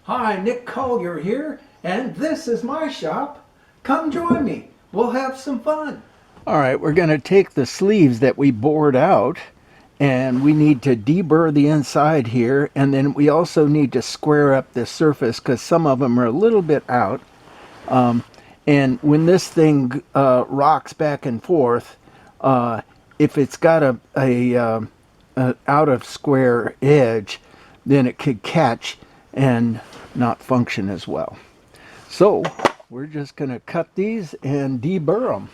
Hi, Nick Collier here, and this is my shop. Come join me. We'll have some fun. All right, we're going to take the sleeves that we bored out, and we need to deburr the inside here, and then we also need to square up the surface because some of them are a little bit out. And when this thing rocks back and forth, if it's got a out of square edge, then it could catch and not function as well. So we're just going to cut these and deburr them.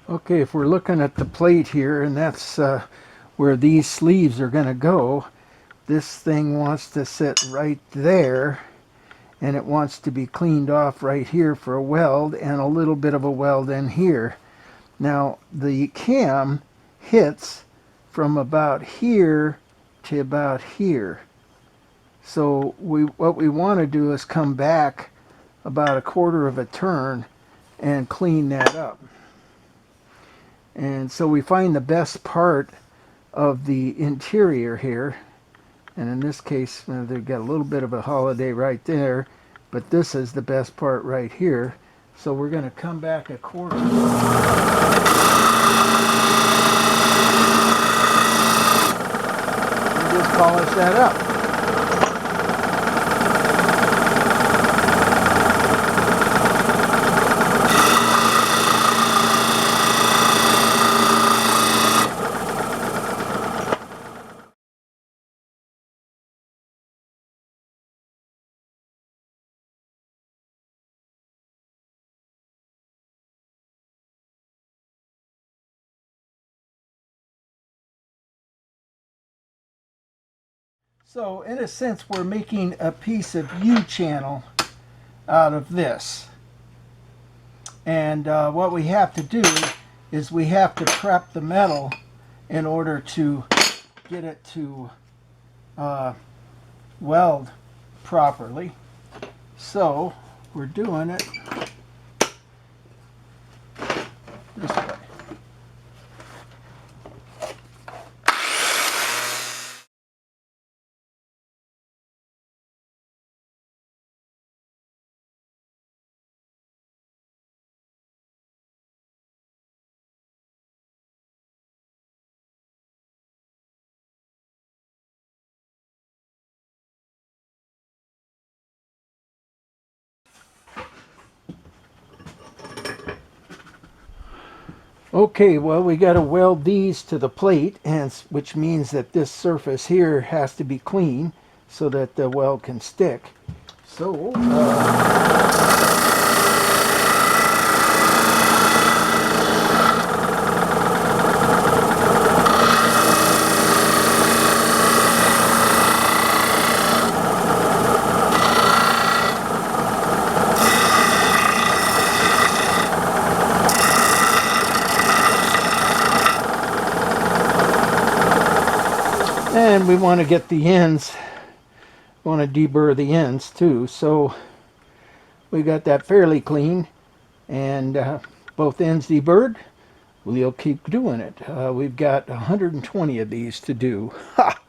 Okay, if we're looking at the plate here, and that's where these sleeves are going to go, this thing wants to sit right there, and it wants to be cleaned off right here for a weld and a little bit of a weld in here. Now, the cam hits from about here to about here. So what we want to do is come back about a quarter of a turn and clean that up. And so we find the best part of the interior here, and in this case they've got a little bit of a holiday right there, but this is the best part right here. So we're going to come back a quarter and just polish that up. So in a sense, we're making a piece of U-channel out of this. And what we have to do is we have to prep the metal in order to get it to weld properly. So we're doing it this way. Okay, well, we got to weld these to the plate, and which means that this surface here has to be clean so that the weld can stick. So and we want to get the ends, want to deburr the ends too. So we got that fairly clean, and both ends deburred. we'll keep doing it. We've got 120 of these to do. Ha!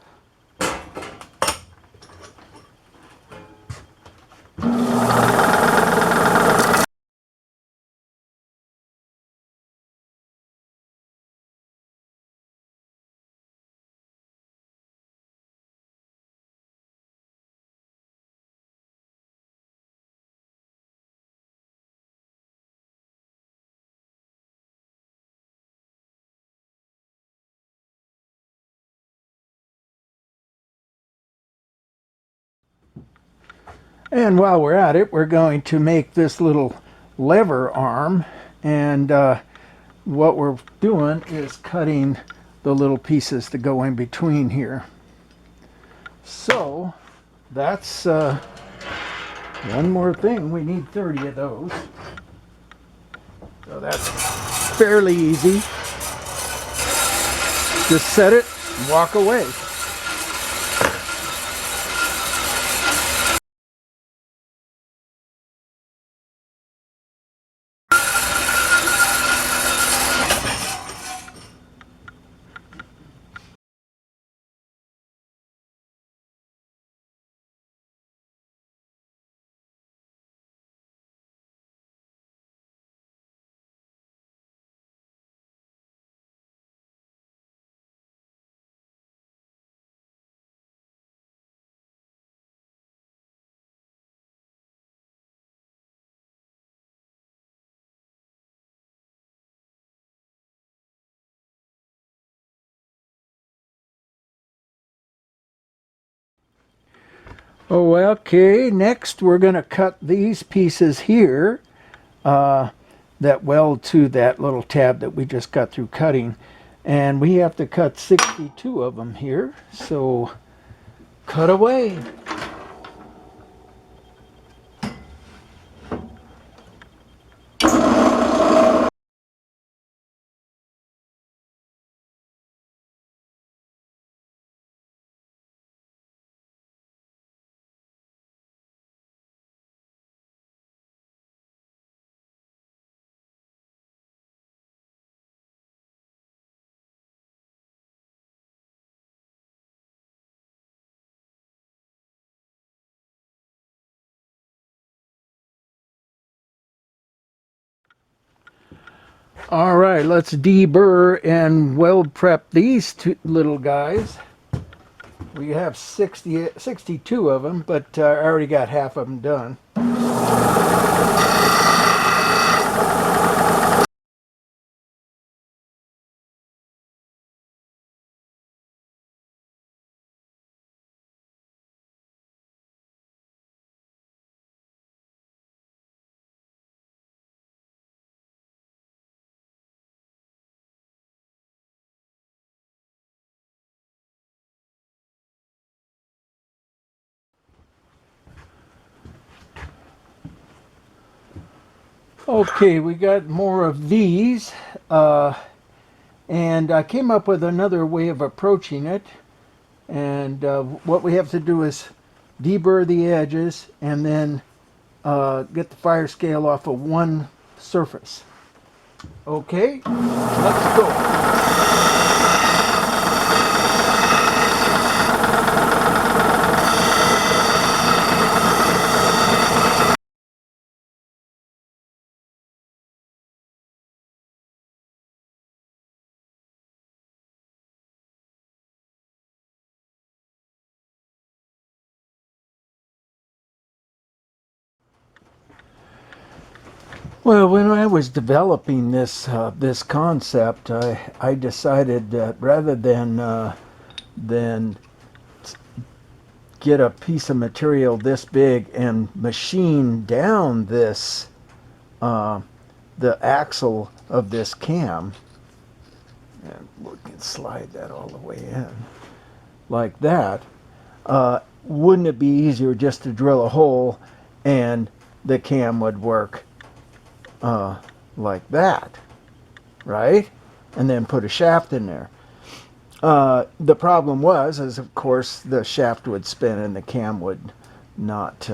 And while we're at it, we're going to make this little lever arm, and what we're doing is cutting the little pieces to go in between here. So that's one more thing. We need 30 of those. So that's fairly easy. Just set it and walk away. Oh, okay, next we're going to cut these pieces here that weld to that little tab that we just got through cutting. And we have to cut 62 of them here, so cut away. All right, let's deburr and weld prep these two little guys. We have 62 of them, but I already got half of them done. Okay, we got more of these, and I came up with another way of approaching it. And what we have to do is deburr the edges and then get the fire scale off of one surface. Okay, let's go. Well, when I was developing this concept, I decided that rather than get a piece of material this big and machine down this the axle of this cam, and we can slide that all the way in like that. Wouldn't it be easier just to drill a hole and the cam would work like that, right? And then put a shaft in there. The problem is of course the shaft would spin and the cam would not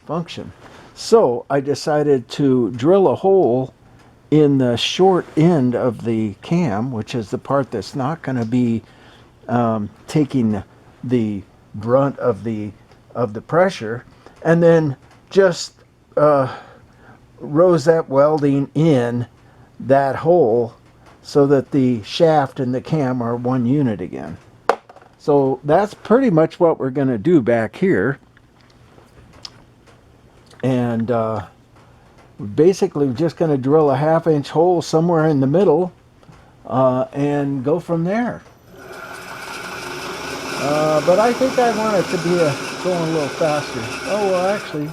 function. So I decided to drill a hole in the short end of the cam, which is the part that's not going to be taking the brunt of the pressure, and then just rosette welding in that hole so that the shaft and the cam are one unit again. So that's pretty much what we're going to do back here. And basically just going to drill a 1/2 inch hole somewhere in the middle and go from there. But I think I want it to be going a little faster. Oh, well, actually,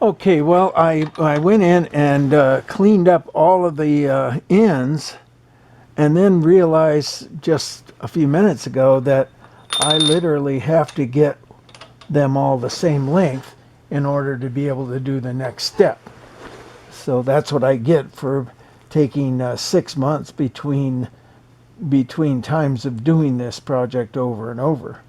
okay, well, I went in and cleaned up all of the ends, and then realized just a few minutes ago that I literally have to get them all the same length in order to be able to do the next step. So that's what I get for taking 6 months between times of doing this project over and over.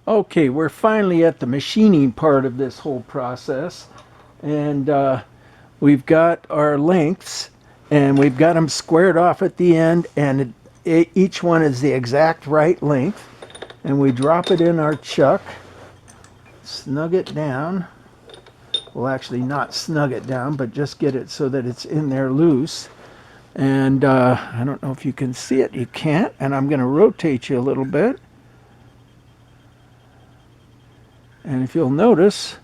Okay, we're finally at the machining part of this whole process, and we've got our lengths, and we've got them squared off at the end, and each one is the exact right length, and we drop it in our chuck, snug it down. Well, actually not snug it down, but just get it so that it's in there loose. And I don't know if you can see it. You can't, and I'm going to rotate you a little bit. And if you'll notice,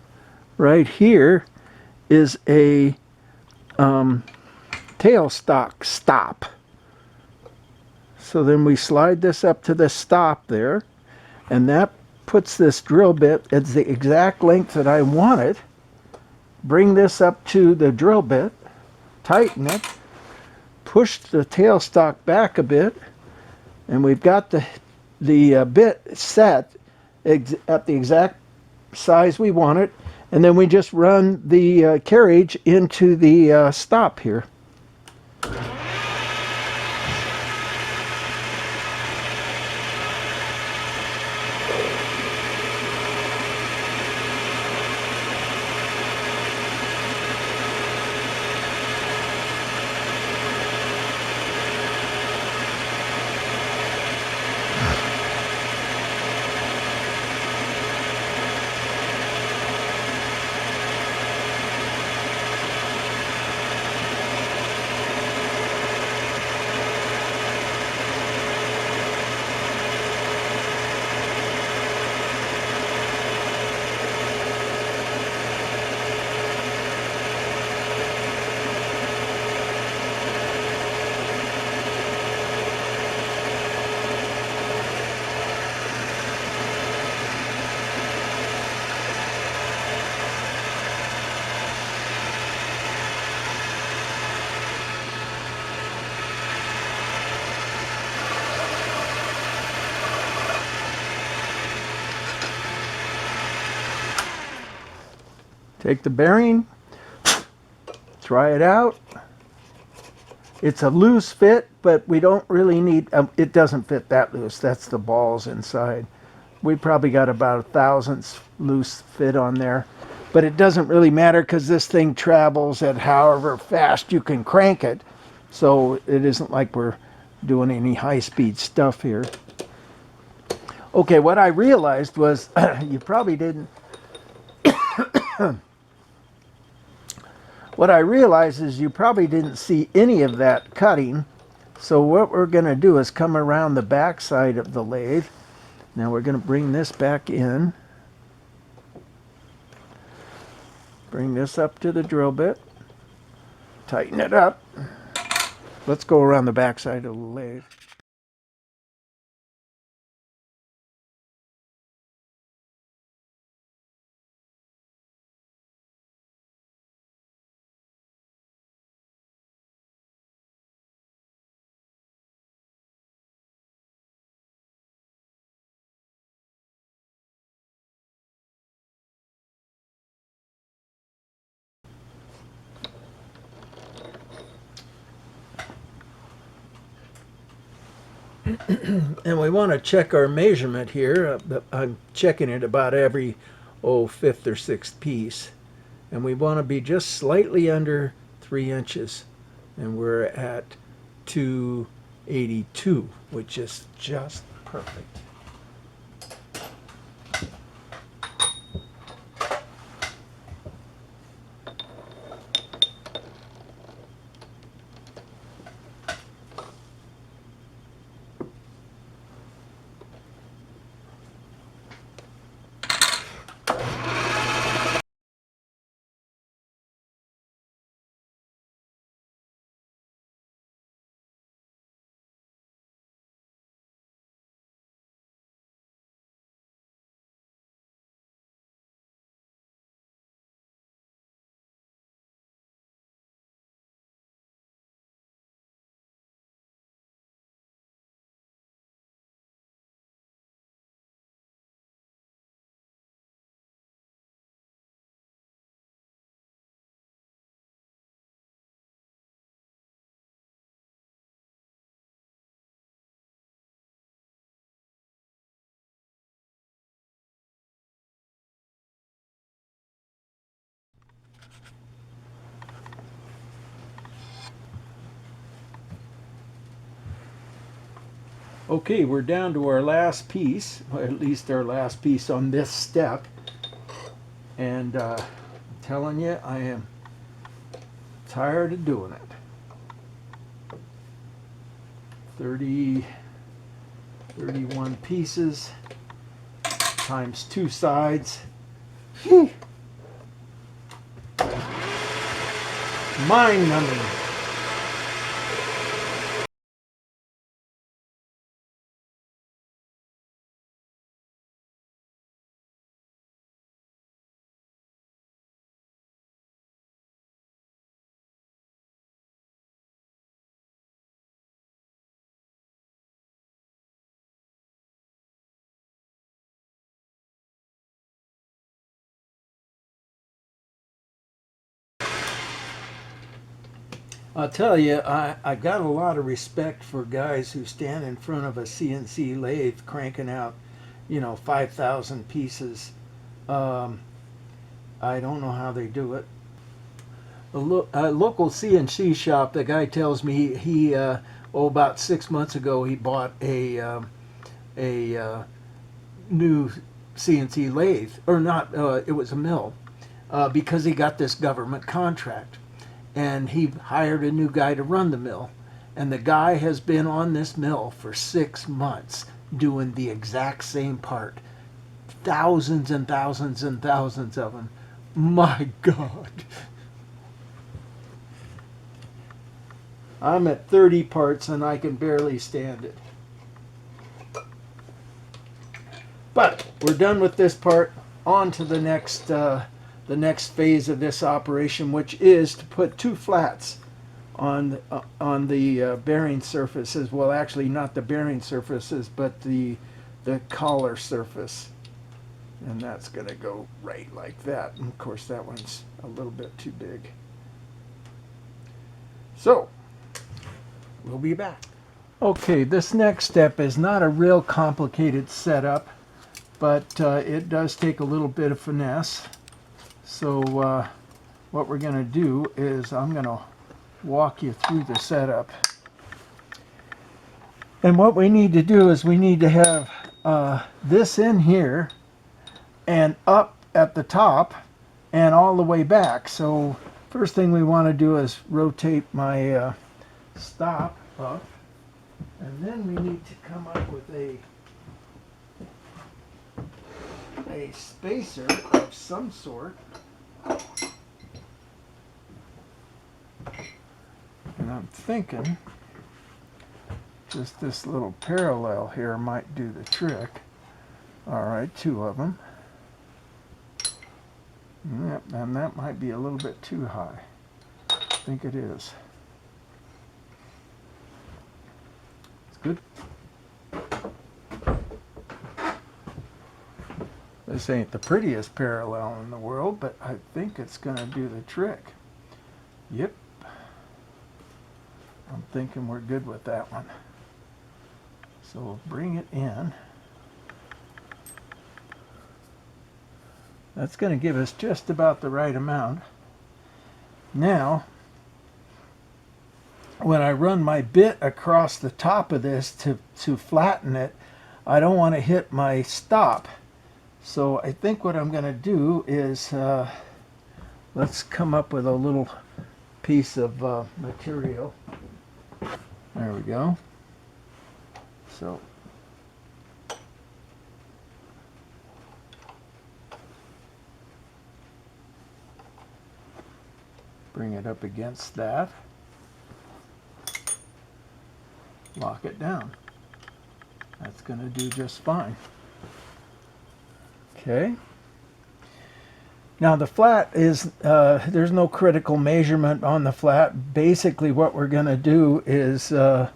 right here is a tailstock stop. So then we slide this up to the stop there, and that puts this drill bit at the exact length that I want it. Bring this up to the drill bit, tighten it, push the tailstock back a bit, and we've got the bit set at the exact size we want it, and then we just run the carriage into the stop here. Take the bearing, try it out. It's a loose fit, but we don't really need, it doesn't fit that loose. That's the balls inside. We probably got about a thousandths loose fit on there. But it doesn't really matter because this thing travels at however fast you can crank it. So it isn't like we're doing any high-speed stuff here. Okay, what I realized was, you probably didn't, what I realized is you probably didn't see any of that cutting. So what we're going to do is come around the back side of the lathe. Now we're going to bring this back in. Bring this up to the drill bit. Tighten it up. Let's go around the back side of the lathe. And we want to check our measurement here. I'm checking it about every fifth or sixth piece. And we want to be just slightly under 3 inches. And we're at 282, which is just perfect. Okay, we're down to our last piece, or at least our last piece on this step. And I'm telling you, I am tired of doing it. 31 pieces times 2 sides. Mind-numbing. I'll tell you, I got a lot of respect for guys who stand in front of a CNC lathe cranking out, 5,000 pieces. I don't know how they do it. A local CNC shop, the guy tells me he about 6 months ago, he bought a new CNC lathe, or not, it was a mill, because he got this government contract. And he hired a new guy to run the mill. And the guy has been on this mill for 6 months doing the exact same part. Thousands and thousands and thousands of them. My God. I'm at 30 parts and I can barely stand it. But we're done with this part. On to the next phase of this operation, which is to put 2 flats on the bearing surfaces. Well, actually not the bearing surfaces, but the collar surface. And that's going to go right like that. And of course that one's a little bit too big. So we'll be back. Okay, this next step is not a real complicated setup, but it does take a little bit of finesse. So what we're going to do is I'm going to walk you through the setup. And what we need to do is we need to have this in here and up at the top and all the way back. So first thing we want to do is rotate my stop up, and then we need to come up with a spacer of some sort. And I'm thinking just this little parallel here might do the trick. All right, 2 of them. Yep, and that might be a little bit too high. I think it is. It's good. This ain't the prettiest parallel in the world, but I think it's going to do the trick. Yep. I'm thinking we're good with that one. So we'll bring it in. That's going to give us just about the right amount. Now, when I run my bit across the top of this to flatten it, I don't want to hit my stop. So I think what I'm going to do is, let's come up with a little piece of material. There we go. So bring it up against that. Lock it down. That's going to do just fine. Okay. Now the flat is, there's no critical measurement on the flat. Basically what we're going to do is we're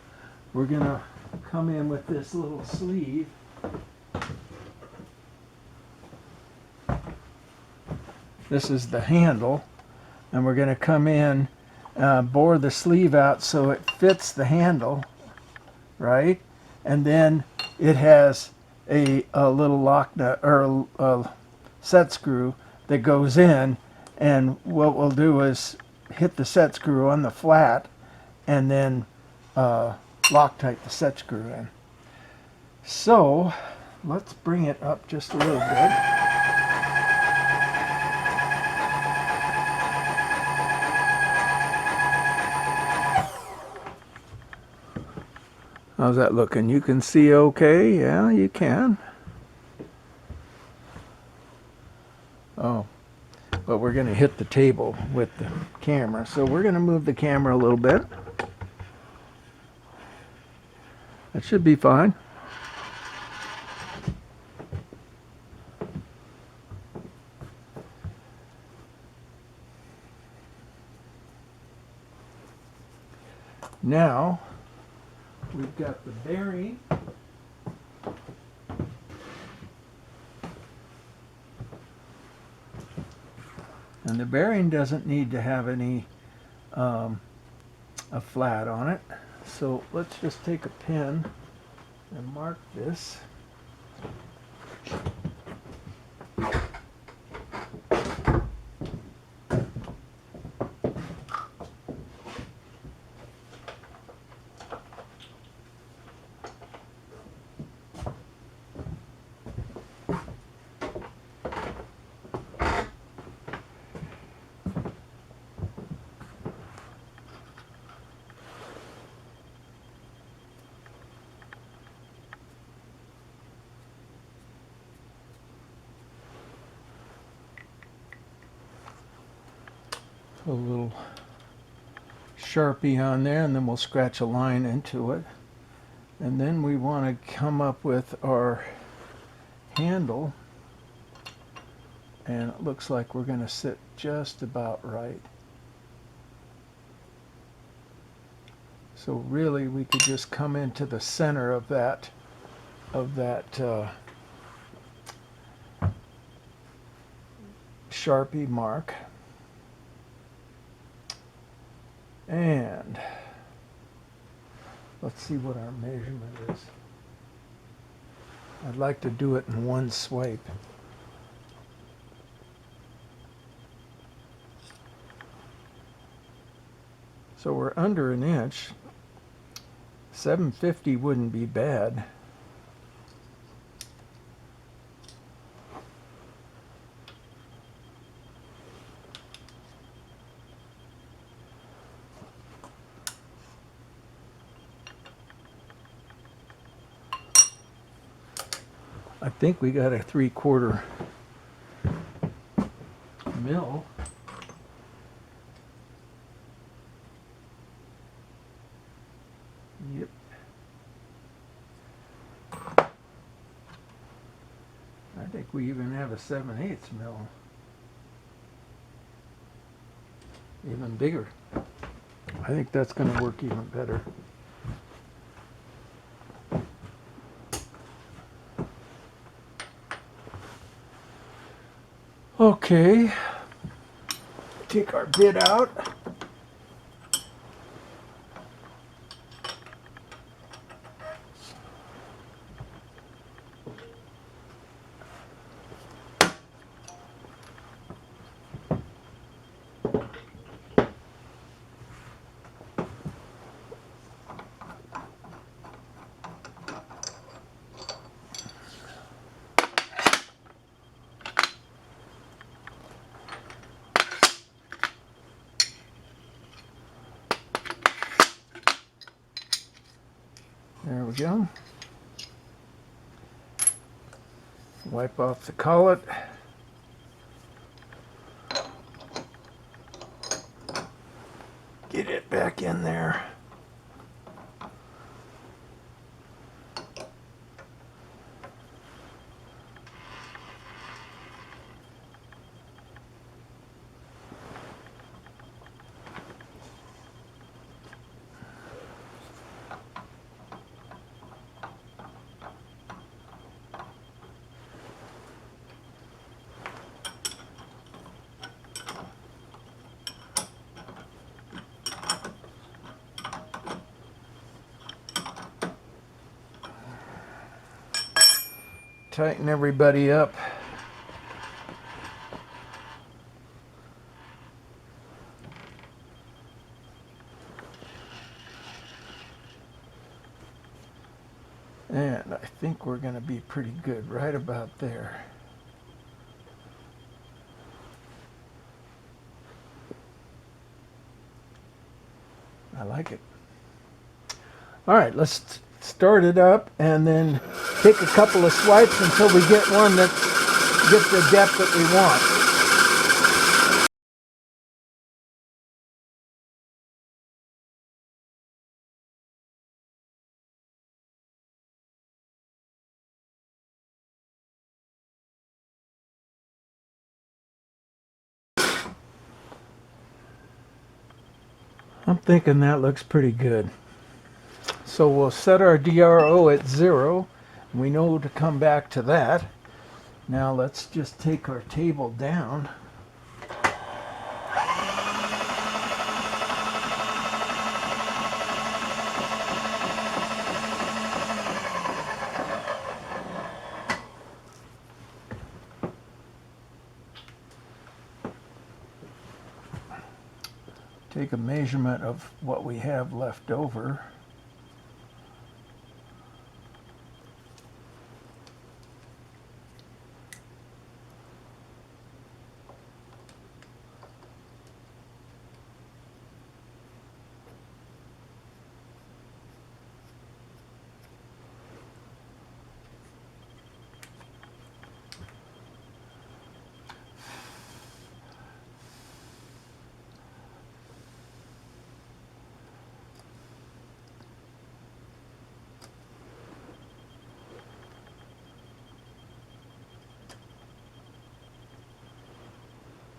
going to come in with this little sleeve. This is the handle, and we're going to come in, bore the sleeve out so it fits the handle, right? And then it has a little lock nut or a set screw that goes in, and what we'll do is hit the set screw on the flat and then Loctite the set screw in. So let's bring it up just a little bit. How's that looking? You can see okay? Yeah, you can. Oh, but we're going to hit the table with the camera. So we're going to move the camera a little bit. That should be fine. Now, we've got the bearing. And the bearing doesn't need to have any a flat on it. So let's just take a pen and mark this. A little Sharpie on there, and then we'll scratch a line into it. And then we want to come up with our handle, and it looks like we're going to sit just about right. So really we could just come into the center of that Sharpie mark. And let's see what our measurement is. I'd like to do it in one swipe. So we're under an inch. 750 wouldn't be bad. I think we got a 3/4 mil. Yep. I think we even have a 7/8 mil. Even bigger. I think that's going to work even better. Okay, take our bit out. There we go. Wipe off the collet. Get it back in there. Tighten everybody up. And I think we're going to be pretty good right about there. I like it. All right, let's start it up and then take a couple of swipes until we get one that gets the depth that we want. I'm thinking that looks pretty good. So we'll set our DRO at 0. We know to come back to that. Now let's just take our table down. Take a measurement of what we have left over.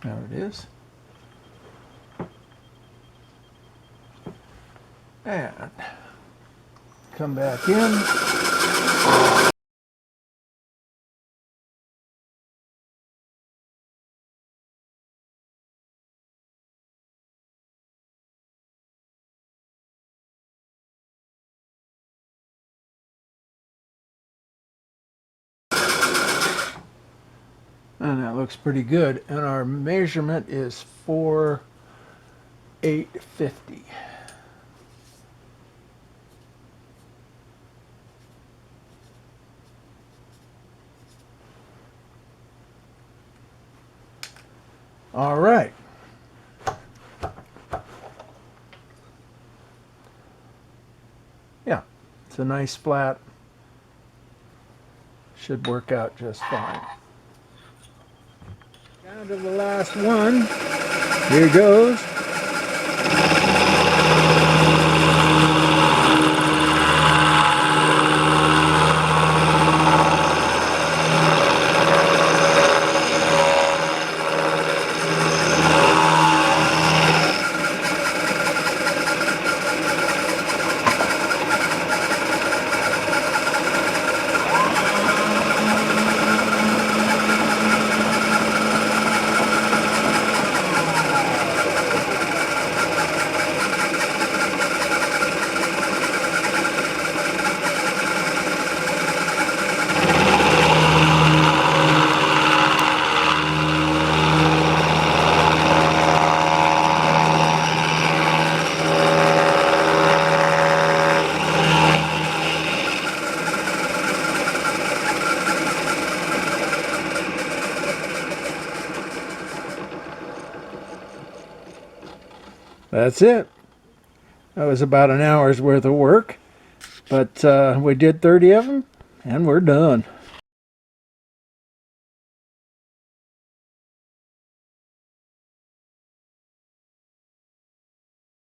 There it is. And come back in. And that looks pretty good. And our measurement is 4,850. All right. Yeah, it's a nice flat. Should work out just fine. Down to the last one. Here goes. That's it. That was about an hour's worth of work, but we did 30 of them, and we're done.